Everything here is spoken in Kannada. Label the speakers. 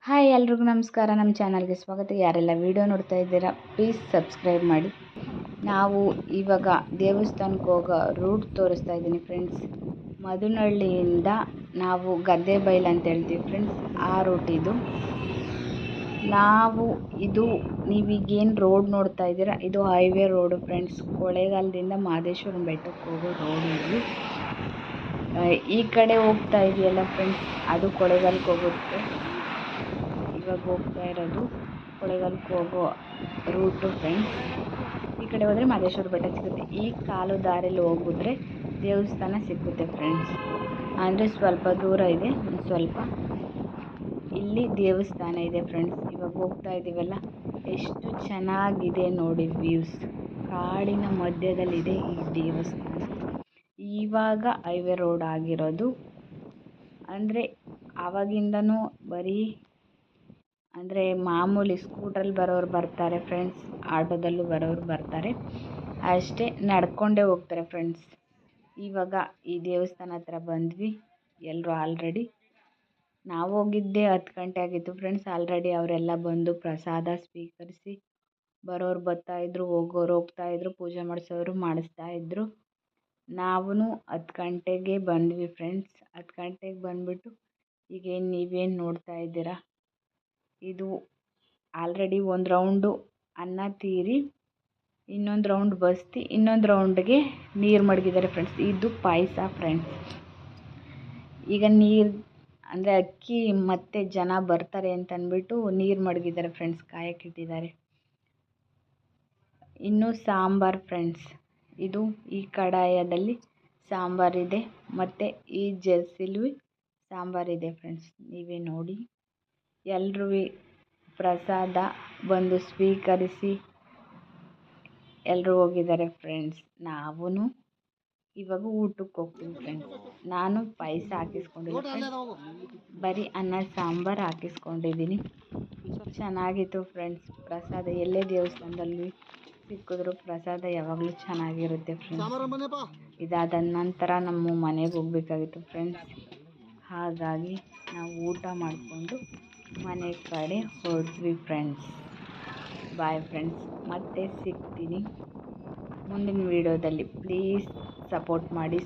Speaker 1: ಹಾಯ್ ಎಲ್ರಿಗೂ ನಮಸ್ಕಾರ. ನಮ್ಮ ಚಾನಲ್ಗೆ ಸ್ವಾಗತ. ಯಾರೆಲ್ಲ ವಿಡಿಯೋ ನೋಡ್ತಾ ಇದ್ದೀರಾ ಪ್ಲೀಸ್ ಸಬ್ಸ್ಕ್ರೈಬ್ ಮಾಡಿ. ನಾವು ಇವಾಗ ದೇವಸ್ಥಾನಕ್ಕೆ ಹೋಗೋ ರೂಟ್ ತೋರಿಸ್ತಾ ಇದ್ದೀನಿ ಫ್ರೆಂಡ್ಸ್. ಮದನಹಳ್ಳಿಯಿಂದ ನಾವು ಗದ್ದೆ ಬೈಲು ಅಂತ ಹೇಳ್ತೀವಿ ಫ್ರೆಂಡ್ಸ್, ಆ ರೂಟ್ ಇದು. ನೀವೀಗೇನು ರೋಡ್ ನೋಡ್ತಾ ಇದ್ದೀರಾ ಇದು ಹೈವೇ ರೋಡು ಫ್ರೆಂಡ್ಸ್. ಕೊಳ್ಳೇಗಾಲದಿಂದ ಮಹದೇಶ್ವರನ ಬೆಟ್ಟಕ್ಕೆ ಹೋಗೋ ರೋಡು ಇದು. ಈ ಕಡೆ ಹೋಗ್ತಾ ಇದೆಯಲ್ಲ ಫ್ರೆಂಡ್ಸ್, ಅದು ಕೊಳ್ಳೇಗಾಲಕ್ಕೆ ಹೋಗುತ್ತೆ. ಇವಾಗ ಹೋಗ್ತಾ ಇರೋದು ಕೊಳ್ಳೇಗಾಲಕ್ಕೆ ಹೋಗೋ ರೂಟು ಫ್ರೆಂಡ್ಸ್. ಈ ಕಡೆ ಹೋದರೆ ಮಹದೇಶ್ವರ ಬೆಟ್ಟ ಸಿಗುತ್ತೆ. ಈ ಕಾಲು ದಾರಿಯಲ್ಲಿ ಹೋಗಿದ್ರೆ ದೇವಸ್ಥಾನ ಸಿಕ್ಕುತ್ತೆ ಫ್ರೆಂಡ್ಸ್. ಅಂದರೆ ಸ್ವಲ್ಪ ದೂರ ಇದೆ, ಸ್ವಲ್ಪ ಇಲ್ಲಿ ದೇವಸ್ಥಾನ ಇದೆ ಫ್ರೆಂಡ್ಸ್. ಇವಾಗ ಹೋಗ್ತಾ ಇದ್ದೀವಲ್ಲ, ಎಷ್ಟು ಚೆನ್ನಾಗಿದೆ ನೋಡಿ ವ್ಯೂಸ್. ಕಾಡಿನ ಮಧ್ಯದಲ್ಲಿದೆ ಈ ದೇವಸ್ಥಾನ. ಇವಾಗ ಹೈವೇ ರೋಡ್ ಆಗಿರೋದು. ಅಂದರೆ ಆವಾಗಿಂದನೂ ಬರೀ ಅಂದರೆ ಮಾಮೂಲಿ ಸ್ಕೂಟ್ರಲ್ಲಿ ಬರೋರು ಬರ್ತಾರೆ ಫ್ರೆಂಡ್ಸ್, ಆಟೋದಲ್ಲೂ ಬರೋರು ಬರ್ತಾರೆ, ಅಷ್ಟೇ ನಡ್ಕೊಂಡೇ ಹೋಗ್ತಾರೆ ಫ್ರೆಂಡ್ಸ್. ಇವಾಗ ಈ ದೇವಸ್ಥಾನ ಹತ್ರ ಬಂದ್ವಿ ಎಲ್ಲರೂ. ಆಲ್ರೆಡಿ ನಾವು ಹೋಗಿದ್ದೆ 10 ಗಂಟೆ ಆಗಿತ್ತು ಫ್ರೆಂಡ್ಸ್. ಆಲ್ರೆಡಿ ಅವರೆಲ್ಲ ಬಂದು ಪ್ರಸಾದ ಸ್ವೀಕರಿಸಿ ಬರೋರು ಬರ್ತಾಯಿದ್ರು, ಹೋಗೋರು ಹೋಗ್ತಾಯಿದ್ರು, ಪೂಜೆ ಮಾಡಿಸೋರು ಮಾಡಿಸ್ತಾಯಿದ್ರು. ನಾವು 10 ಗಂಟೆಗೆ ಬಂದ್ವಿ ಫ್ರೆಂಡ್ಸ್. 10 ಗಂಟೆಗೆ ಬಂದುಬಿಟ್ಟು ನೀವೇನು ನೋಡ್ತಾ ಇದ್ದೀರಾ, ಇದು ಆಲ್ರೆಡಿ ಒಂದು ರೌಂಡು ಅನ್ನ ತೀರಿ, ಇನ್ನೊಂದು ರೌಂಡ್ ಬಸ್ತಿ, ಇನ್ನೊಂದು ರೌಂಡ್ಗೆ ನೀರು ಮಡಗಿದ್ದಾರೆ ಫ್ರೆಂಡ್ಸ್. ಇದು ಪಾಯಸ ಫ್ರೆಂಡ್ಸ್. ಈಗ ನೀರು ಅಂದರೆ ಅಕ್ಕಿ ಮತ್ತೆ ಜನ ಬರ್ತಾರೆ ಅಂತಂದ್ಬಿಟ್ಟು ನೀರು ಮಡಗಿದ್ದಾರೆ ಫ್ರೆಂಡ್ಸ್, ಕಾಯಕ್ಕಿಟ್ಟಿದ್ದಾರೆ. ಇನ್ನು ಸಾಂಬಾರು ಫ್ರೆಂಡ್ಸ್. ಇದು ಈ ಕಡಾಯದಲ್ಲಿ ಸಾಂಬಾರಿದೆ, ಮತ್ತು ಈ ಜರ್ಸಿಲೂ ಸಾಂಬಾರಿದೆ ಫ್ರೆಂಡ್ಸ್. ನೀವೇ ನೋಡಿ. ಎಲ್ಲರೂ ಪ್ರಸಾದ ಬಂದು ಸ್ವೀಕರಿಸಿ ಎಲ್ಲರೂ ಹೋಗಿದ್ದಾರೆ ಫ್ರೆಂಡ್ಸ್. ನಾವು ಇವಾಗ ಊಟಕ್ಕೆ ಹೋಗ್ತೀವಿ ಫ್ರೆಂಡ್ಸ್. ನಾನು ಪಾಯಸ ಹಾಕಿಸ್ಕೊಂಡಿಲ್ಲ ಫ್ರೆಂಡ್ಸ್, ಬರೀ ಅನ್ನ ಸಾಂಬಾರು ಹಾಕಿಸ್ಕೊಂಡಿದ್ದೀನಿ. ಚೆನ್ನಾಗಿತ್ತು ಫ್ರೆಂಡ್ಸ್ ಪ್ರಸಾದ. ಎಲ್ಲೇ ದೇವಸ್ಥಾನದಲ್ಲಿ ಸಿಕ್ಕಿದ್ರು ಪ್ರಸಾದ ಯಾವಾಗಲೂ ಚೆನ್ನಾಗಿರುತ್ತೆ ಫ್ರೆಂಡ್ಸ್. ಇದಾದ ನಂತರ ನಮ್ಮ ಮನೆಗೆ ಹೋಗಬೇಕಾಗಿತ್ತು ಫ್ರೆಂಡ್ಸ್. ಹಾಗಾಗಿ ನಾವು ಊಟ ಮಾಡಿಕೊಂಡು ಮನೆ ಕಡೆ ಹೊರಟ್ವಿ ಫ್ರೆಂಡ್ಸ್. ಬಾಯ್ ಫ್ರೆಂಡ್ಸ್, ಮತ್ತೆ ಸಿಗ್ತೀನಿ ಮುಂದಿನ ವೀಡಿಯೋದಲ್ಲಿ. ಪ್ಲೀಸ್ ಸಪೋರ್ಟ್ ಮಾಡಿ,